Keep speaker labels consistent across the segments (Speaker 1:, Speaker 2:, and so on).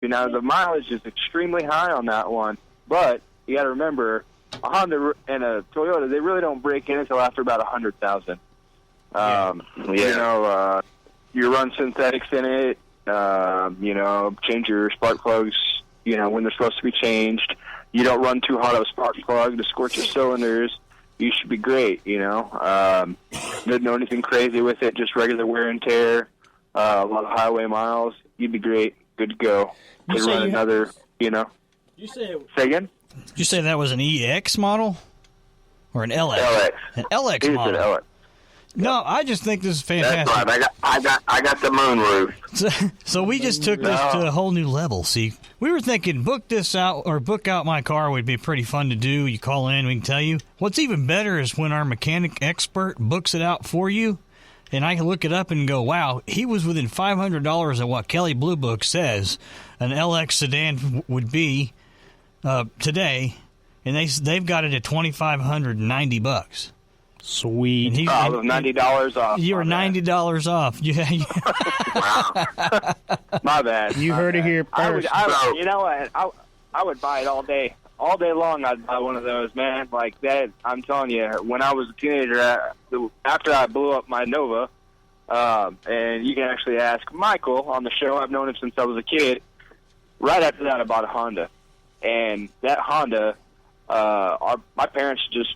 Speaker 1: The mileage is extremely high on that one, but you got to remember, a Honda and a Toyota, they really don't break in until after about 100,000. You run synthetics in it, change your spark plugs, when they're supposed to be changed. You don't run too hot of a spark plug to scorch your cylinders. You should be great, Didn't know anything crazy with it, just regular wear and tear, a lot of highway miles. You'd be great, good to go. Could run another, You say again?
Speaker 2: Did you say that was an EX model? Or an LX?
Speaker 1: LX.
Speaker 2: An LX model.
Speaker 1: An LX.
Speaker 2: No, I just think this is fantastic.
Speaker 3: That's right. I got the moonroof.
Speaker 2: So we just took this to a whole new level. See, we were thinking book out my car would be pretty fun to do. You call in, we can tell you. What's even better is when our mechanic expert books it out for you, and I can look it up and go, wow, he was within $500 of what Kelly Blue Book says an LX sedan would be today, and they've got it at $2,590.
Speaker 4: Sweet.
Speaker 1: $90 off.
Speaker 2: You were $90 off. Yeah.
Speaker 1: Wow. My bad.
Speaker 4: You heard it here first.
Speaker 1: You know what? I would buy it all day. All day long, I'd buy one of those, man. Like that, I'm telling you, when I was a teenager, after I blew up my Nova, and you can actually ask Michael on the show. I've known him since I was a kid. Right after that, I bought a Honda. And that Honda, my parents just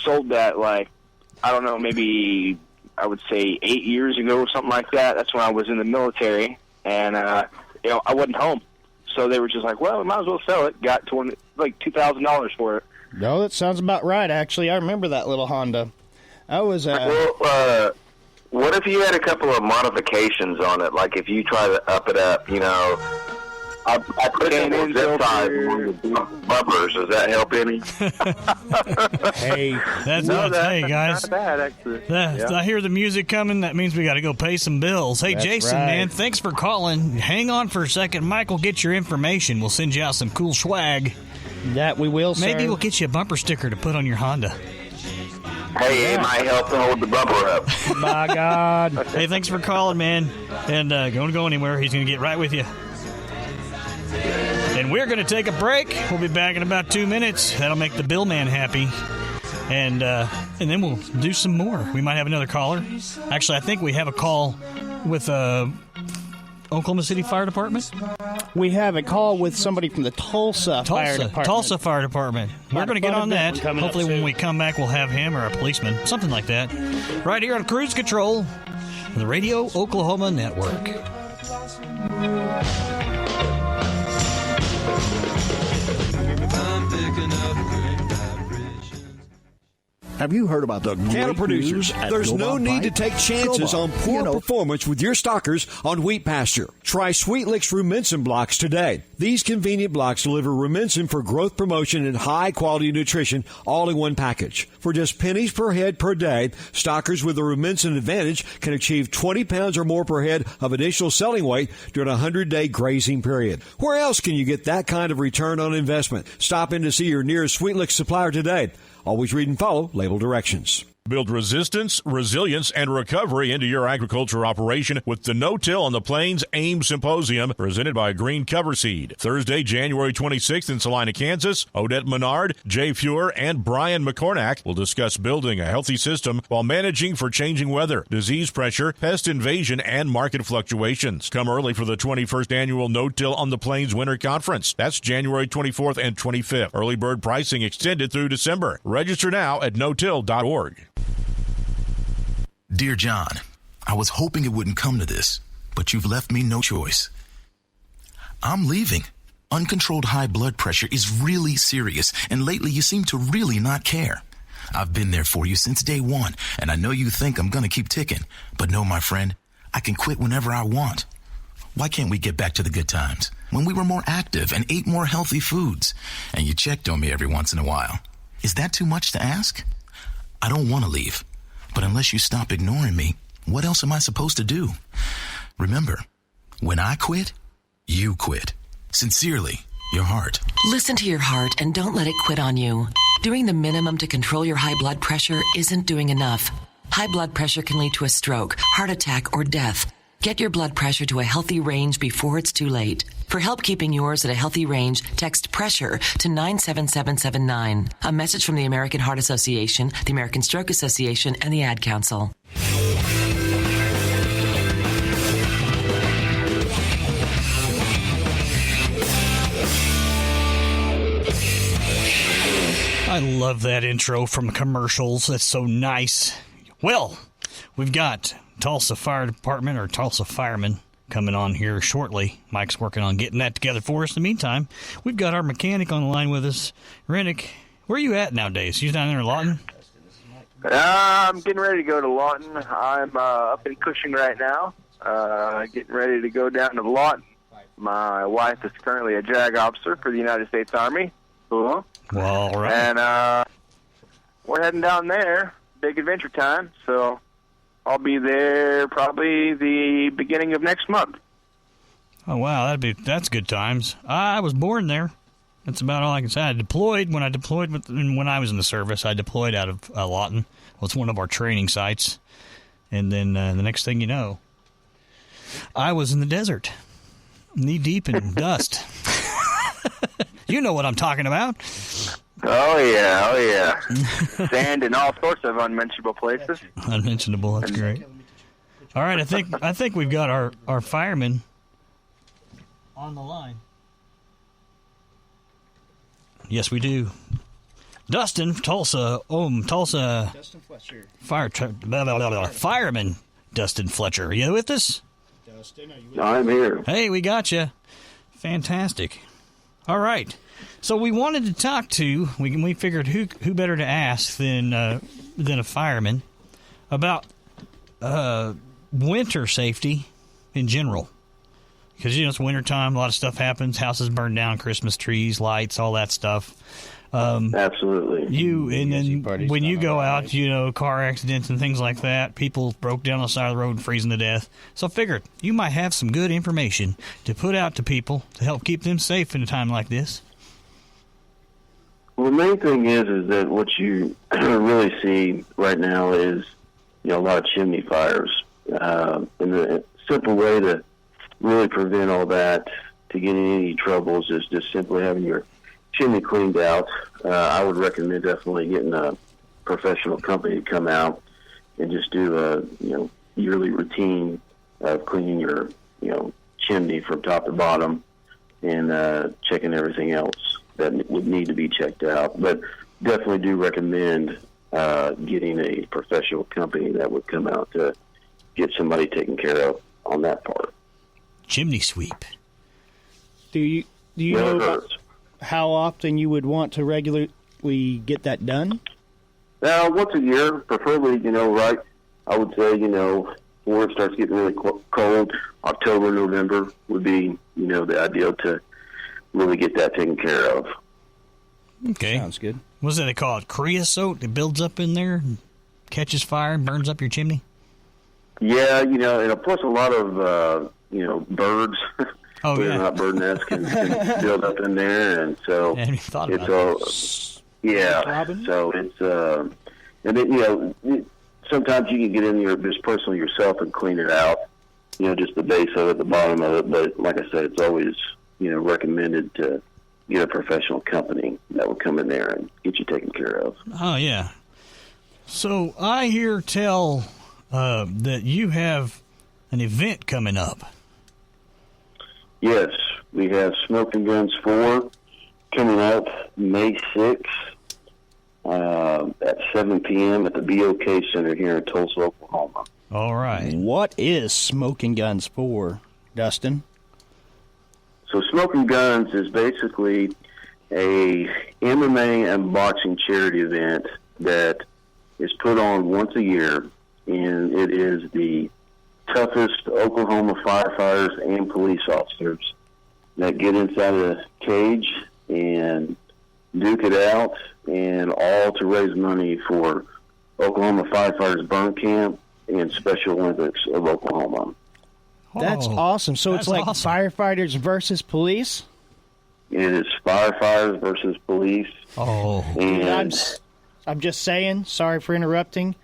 Speaker 1: sold that, maybe I would say 8 years ago or something like that. That's when I was in the military, and I wasn't home, so they were just like, "Well, we might as well sell it." Got $2,000 for it.
Speaker 4: No, that sounds about right. Actually, I remember that little Honda. I was.
Speaker 3: What if you had a couple of modifications on it? Like if you try to up it up, I put in zip ties on bumpers. Does that help any?
Speaker 4: Hey,
Speaker 2: hey guys.
Speaker 1: Not bad, actually.
Speaker 2: I hear the music coming. That means we got to go pay some bills. Hey,
Speaker 4: That's
Speaker 2: Jason,
Speaker 4: right.
Speaker 2: man, thanks for calling. Hang on for a second. Mike will get your information. We'll send you out some cool swag.
Speaker 4: That we will, sir.
Speaker 2: Maybe we'll get you a bumper sticker to put on your Honda.
Speaker 3: Hey, it might help to hold the bumper up.
Speaker 4: My God.
Speaker 2: Hey, thanks for calling, man. And don't go anywhere. He's going to get right with you. And we're going to take a break. We'll be back in about 2 minutes. That'll make the bill man happy. And then we'll do some more. We might have another caller. Actually, I think we have a call with Oklahoma City Fire Department.
Speaker 4: We have a call with somebody from the Tulsa Fire Department.
Speaker 2: Tulsa Fire Department. We're going to get on that. Hopefully when we come back, we'll have him or a policeman. Something like that. Right here on Cruise Control on the Radio Oklahoma Network.
Speaker 5: Have you heard about the
Speaker 6: cattle producers? There's no need to take chances on poor performance with your stockers on wheat pasture. Try Sweet Licks Rumensin blocks today. These convenient blocks deliver Rumensin for growth promotion and high quality nutrition all in one package. For just pennies per head per day, stockers with the Rumensin advantage can achieve 20 pounds or more per head of additional selling weight during a 100-day grazing period. Where else can you get that kind of return on investment? Stop in to see your nearest Sweet Licks supplier today. Always read and follow label directions.
Speaker 7: Build resistance, resilience, and recovery into your agriculture operation with the No-Till on the Plains AIM Symposium presented by Green Cover Seed. Thursday, January 26th in Salina, Kansas. Odette Menard, Jay Fuhr, and Brian McCornack will discuss building a healthy system while managing for changing weather, disease pressure, pest invasion, and market fluctuations. Come early for the 21st Annual No-Till on the Plains Winter Conference. That's January 24th and 25th. Early bird pricing extended through December. Register now at notill.org.
Speaker 8: Dear John, I was hoping it wouldn't come to this, but you've left me no choice. I'm leaving. Uncontrolled high blood pressure is really serious, and lately you seem to really not care. I've been there for you since day one, and I know you think I'm going to keep ticking. But no, my friend, I can quit whenever I want. Why can't we get back to the good times, when we were more active and ate more healthy foods, and you checked on me every once in a while? Is that too much to ask? I don't want to leave. But unless you stop ignoring me, what else am I supposed to do? Remember, when I quit, you quit. Sincerely, your heart.
Speaker 9: Listen to your heart and don't let it quit on you. Doing the minimum to control your high blood pressure isn't doing enough. High blood pressure can lead to a stroke, heart attack, or death. Get your blood pressure to a healthy range before it's too late. For help keeping yours at a healthy range, text PRESSURE to 97779. A message from the American Heart Association, the American Stroke Association, and the Ad Council.
Speaker 2: I love that intro from commercials. That's so nice. Well, we've got Tulsa Fire Department or Tulsa Firemen coming on here shortly. Mike's working on getting that together for us. In the meantime, we've got our mechanic on the line with us. Rennick, where are you at nowadays? You down there in Lawton?
Speaker 1: I'm getting ready to go to Lawton. I'm up in Cushing right now, getting ready to go down to Lawton. My wife is currently a JAG officer for the United States Army. Cool.
Speaker 2: Well, all right.
Speaker 1: And we're heading down there. Big adventure time. So I'll be there probably the beginning of next month.
Speaker 2: Oh, wow. That's good times. I was born there. That's about all I can say. I deployed. When I was in the service, I deployed out of Lawton. Well, it's one of our training sites. And then the next thing you know, I was in the desert, knee-deep in dust. You know what I'm talking about.
Speaker 1: Oh, yeah. Sand in all sorts of unmentionable places.
Speaker 2: Unmentionable, that's great. All right, I think we've got our fireman on the line. Yes, we do. Dustin, Tulsa.
Speaker 4: Dustin Fletcher.
Speaker 2: Fireman Dustin Fletcher. Are you with us?
Speaker 4: Dustin, are you with
Speaker 3: I'm here.
Speaker 2: Hey, we got you. Fantastic. All right. So we wanted to talk to. We figured who better to ask than a fireman about winter safety in general. Because it's wintertime, a lot of stuff happens. Houses burn down, Christmas trees, lights, all that stuff.
Speaker 3: Absolutely.
Speaker 2: When you go out, car accidents and things like that, people broke down on the side of the road and freezing to death. So I figured you might have some good information to put out to people to help keep them safe in a time like this.
Speaker 3: Well, the main thing is that what you really see right now is a lot of chimney fires. And the simple way to really prevent all that, to get in any troubles, is just simply having your chimney cleaned out. I would recommend definitely getting a professional company to come out and just do a yearly routine of cleaning your chimney from top to bottom and checking everything else that would need to be checked out. But definitely do recommend getting a professional company that would come out to get somebody taken care of on that part.
Speaker 2: Chimney sweep.
Speaker 4: Do you know how often you would want to regularly get that done?
Speaker 3: Once a year, preferably, right? I would say, before it starts getting really cold, October, November would be, the ideal to really get that taken care of.
Speaker 2: Okay.
Speaker 4: Sounds good.
Speaker 2: What's that they call it? Creosote? It builds up in there, and catches fire, and burns up your chimney?
Speaker 3: Yeah, and of course a lot of, birds.
Speaker 2: Oh, yeah.
Speaker 3: Not bird nests can build up in there, and so
Speaker 2: it's all,
Speaker 3: yeah. So it's and then sometimes you can get in there just personally yourself and clean it out. Just the base of it, the bottom of it. But like I said, it's always recommended to get a professional company that will come in there and get you taken care of.
Speaker 2: Oh yeah. So I hear tell that you have an event coming up.
Speaker 3: Yes, we have Smoking Guns 4 coming up May 6th at 7 p.m. at the BOK Center here in Tulsa, Oklahoma.
Speaker 2: All right.
Speaker 4: What is Smoking Guns 4, Dustin?
Speaker 3: So Smoking Guns is basically a MMA and boxing charity event that is put on once a year, and it is the toughest Oklahoma firefighters and police officers that get inside a cage and duke it out, and all to raise money for Oklahoma Firefighters Burn Camp and Special Olympics of Oklahoma.
Speaker 4: That's awesome. So it's like awesome. Firefighters versus police?
Speaker 3: It is firefighters versus police.
Speaker 2: Oh.
Speaker 3: And
Speaker 4: I'm just saying, sorry for interrupting,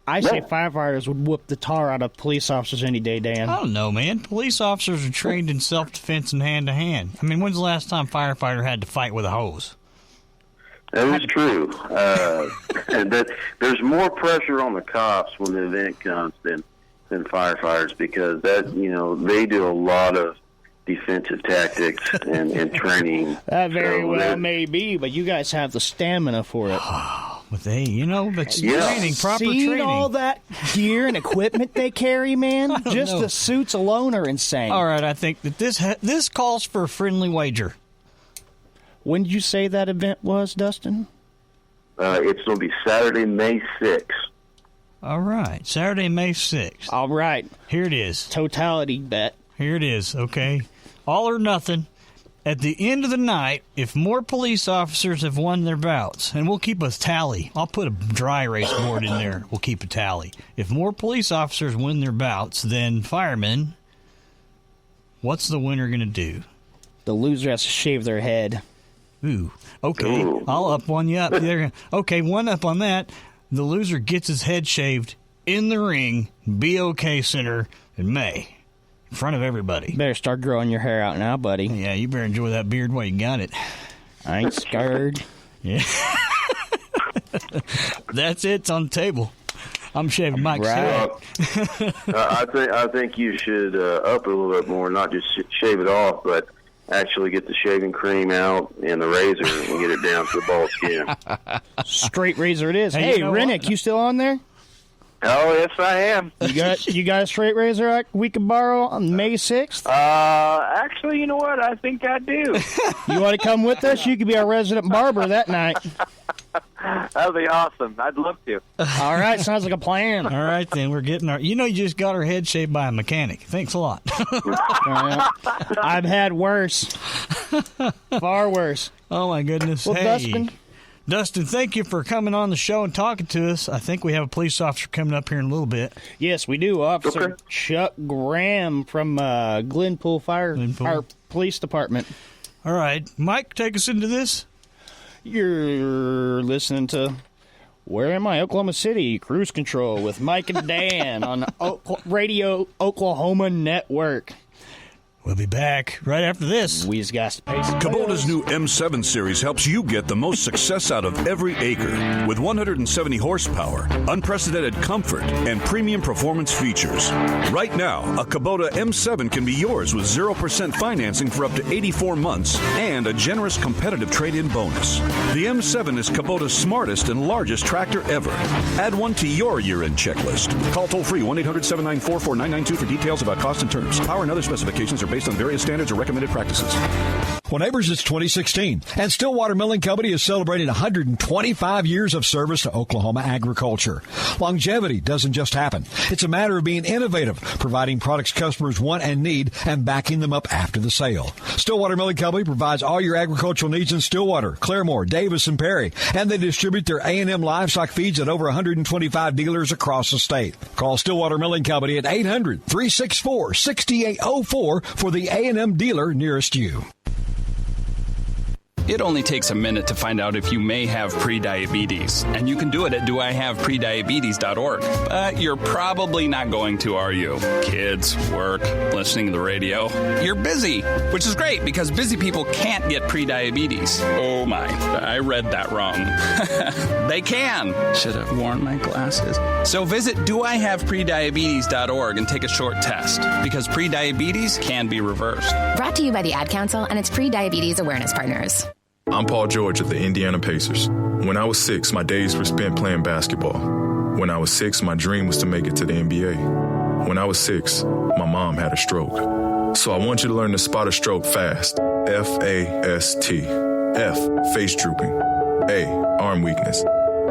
Speaker 4: I say firefighters would whoop the tar out of police officers any day, Dan.
Speaker 2: I don't know, man. Police officers are trained in self-defense and hand-to-hand. I mean, when's the last time a firefighter had to fight with a hose?
Speaker 3: That is true. And that there's more pressure on the cops when the event comes than firefighters, because that, they do a lot of defensive tactics and training.
Speaker 4: That very well may be, but you guys have the stamina for it.
Speaker 2: But that's training, proper training.
Speaker 4: All that gear and equipment they carry, man? Just the suits alone are insane.
Speaker 2: All right, I think that this calls for a friendly wager.
Speaker 4: When did you say that event was, Dustin?
Speaker 3: It's going to be Saturday, May 6th.
Speaker 2: All right, Saturday, May 6th.
Speaker 4: All right.
Speaker 2: Here it is.
Speaker 4: Totality bet.
Speaker 2: Here it is, okay? All or nothing. At the end of the night, if more police officers have won their bouts, and we'll keep a tally. I'll put a dry erase board in there. We'll keep a tally. If more police officers win their bouts than firemen, what's the winner going to do?
Speaker 4: The loser has to shave their head.
Speaker 2: Ooh, okay. Ooh. I'll up one you up. Okay, one up on that. The loser gets his head shaved in the ring, BOK Center in May. In front of everybody.
Speaker 4: Better start growing your hair out now, buddy.
Speaker 2: Yeah, you better enjoy that beard while you got it.
Speaker 4: I ain't scared.
Speaker 2: Yeah. That's it. It's on the table. I'm shaving Mike's head.
Speaker 3: I think you should up a little bit more, not just shave it off, but actually get the shaving cream out and the razor and get it down to the bald skin.
Speaker 4: Straight razor it is. Hey, Rennick, you still on there?
Speaker 1: Oh, yes, I am.
Speaker 4: You got a straight razor we can borrow on May 6th?
Speaker 1: Actually, you know what? I think I do.
Speaker 4: You want to come with us? You could be our resident barber that night.
Speaker 1: That'd be awesome. I'd love to.
Speaker 4: All right, sounds like a plan.
Speaker 2: All right, then. We're getting our... You just got our head shaved by a mechanic. Thanks a lot.
Speaker 4: I've had worse. Far worse.
Speaker 2: Oh, my goodness.
Speaker 4: Well,
Speaker 2: hey. Dustin, thank you for coming on the show and talking to us. I think we have a police officer coming up here in a little bit.
Speaker 4: Yes, we do. Officer Chuck Graham from Glenpool Fire Police Department.
Speaker 2: All right. Mike, take us into this.
Speaker 4: You're listening to Where Am I, Oklahoma City? Cruise Control with Mike and Dan on Radio Oklahoma Network.
Speaker 2: We'll be back right after this.
Speaker 4: We just got to pay some
Speaker 10: Kubota's new M7 series helps you get the most success out of every acre with 170 horsepower, unprecedented comfort, and premium performance features. Right now, a Kubota M7 can be yours with 0% financing for up to 84 months and a generous competitive trade-in bonus. The M7 is Kubota's smartest and largest tractor ever. Add one to your year-end checklist. Call toll-free 1-800-794-4992 for details about cost and terms. Power and other specifications are based on various standards or recommended practices.
Speaker 6: Well, neighbors, it's 2016, and Stillwater Milling Company is celebrating 125 years of service to Oklahoma agriculture. Longevity doesn't just happen. It's a matter of being innovative, providing products customers want and need, and backing them up after the sale. Stillwater Milling Company provides all your agricultural needs in Stillwater, Claremore, Davis, and Perry, and they distribute their A&M livestock feeds at over 125 dealers across the state. Call Stillwater Milling Company at 800-364-6804 for the A&M dealer nearest you.
Speaker 11: It only takes a minute to find out if you may have prediabetes, and you can do it at doihaveprediabetes.org. But you're probably not going to, are you? Kids, work, listening to the radio. You're busy, which is great because busy people can't get prediabetes. Oh my, I read that wrong. They can. Should have worn my glasses. So visit doihaveprediabetes.org and take a short test because prediabetes can be reversed.
Speaker 12: Brought to you by the Ad Council and its Prediabetes Awareness Partners.
Speaker 13: I'm Paul George of the Indiana Pacers. When I was 6, my days were spent playing basketball. When I was 6, my dream was to make it to the NBA. When I was 6, my mom had a stroke. So I want you to learn to spot a stroke fast. F-A-S-T. F, face drooping. A, arm weakness.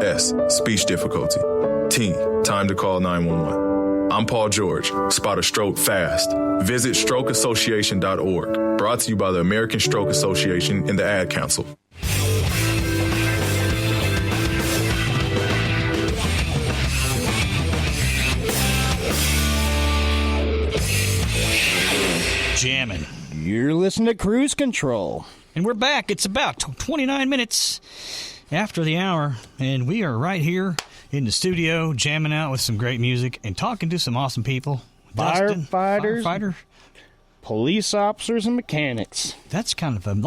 Speaker 13: S, speech difficulty. T, time to call 911. I'm Paul George. Spot a stroke fast. Visit strokeassociation.org. Brought to you by the American Stroke Association and the Ad Council.
Speaker 2: Jamming.
Speaker 4: You're listening to Cruise Control.
Speaker 2: And we're back. It's about 29 minutes after the hour, and we are right here in the studio, jamming out with some great music and talking to some awesome people.
Speaker 4: Firefighters, police officers, and mechanics.
Speaker 2: That's kind of a